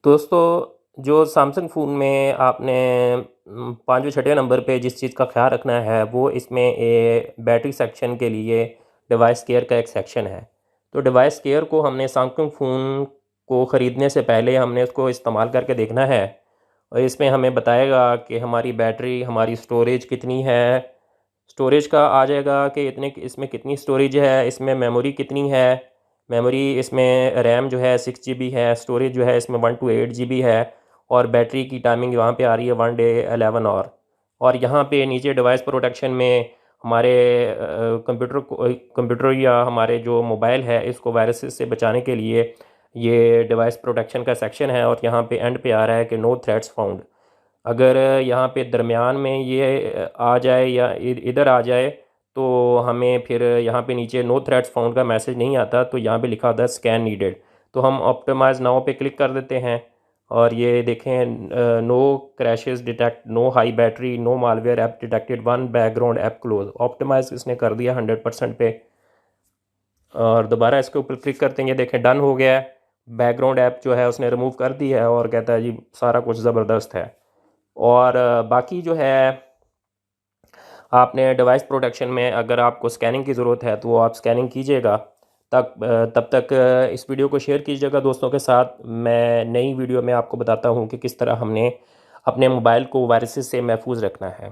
दोस्तों, जो Samsung phone में आपने पाँचवें छठे नंबर पे जिस चीज़ का ख्याल रखना है वो इसमें बैटरी सेक्शन के लिए डिवाइस केयर का एक सेक्शन है। तो डिवाइस केयर को हमने सैमसंग फ़ोन को ख़रीदने से पहले हमने उसको इस्तेमाल करके देखना है और इसमें हमें बताएगा कि हमारी बैटरी, हमारी स्टोरेज कितनी है। स्टोरेज का आ जाएगा कि इतने इसमें कितनी स्टोरेज है, इसमें मेमोरी कितनी है। मेमोरी इसमें रैम जो है 6 GB है, स्टोरेज जो है इसमें 128 GB है और बैटरी की टाइमिंग वहाँ पे आ रही है 1 डे 11 और यहाँ पे नीचे डिवाइस प्रोटेक्शन में हमारे कंप्यूटर या हमारे जो मोबाइल है इसको वायरसेस से बचाने के लिए ये डिवाइस प्रोटेक्शन का सेक्शन है और यहाँ पे एंड पे आ रहा है कि नो थ्रेट्स फाउंड। अगर यहाँ पे दरमियान में ये आ जाए या इधर आ जाए तो हमें फिर यहाँ पे नीचे नो थ्रेड्स फाउंड का मैसेज नहीं आता, तो यहाँ पे लिखा होता है स्कैन नीडेड। तो हम ऑप्टिमाइज नाउ पे क्लिक कर देते हैं और ये देखें, no crashes detect, no high battery, no malware app detected, one background app close. Optimise इसने कर दिया 100% पे और दोबारा इसके ऊपर क्लिक करते हैं, ये देखें डन हो गया है। बैकग्राउंड ऐप जो है उसने रिमूव कर दिया है और कहता है जी सारा कुछ ज़बरदस्त है। और बाकी जो है आपने डिवाइस प्रोटेक्शन में अगर आपको स्कैनिंग की ज़रूरत है तो वो आप स्कैनिंग कीजिएगा। तब तक इस वीडियो को शेयर कीजिएगा दोस्तों के साथ। मैं नई वीडियो में आपको बताता हूँ कि किस तरह हमने अपने मोबाइल को वायरसेस से महफूज रखना है।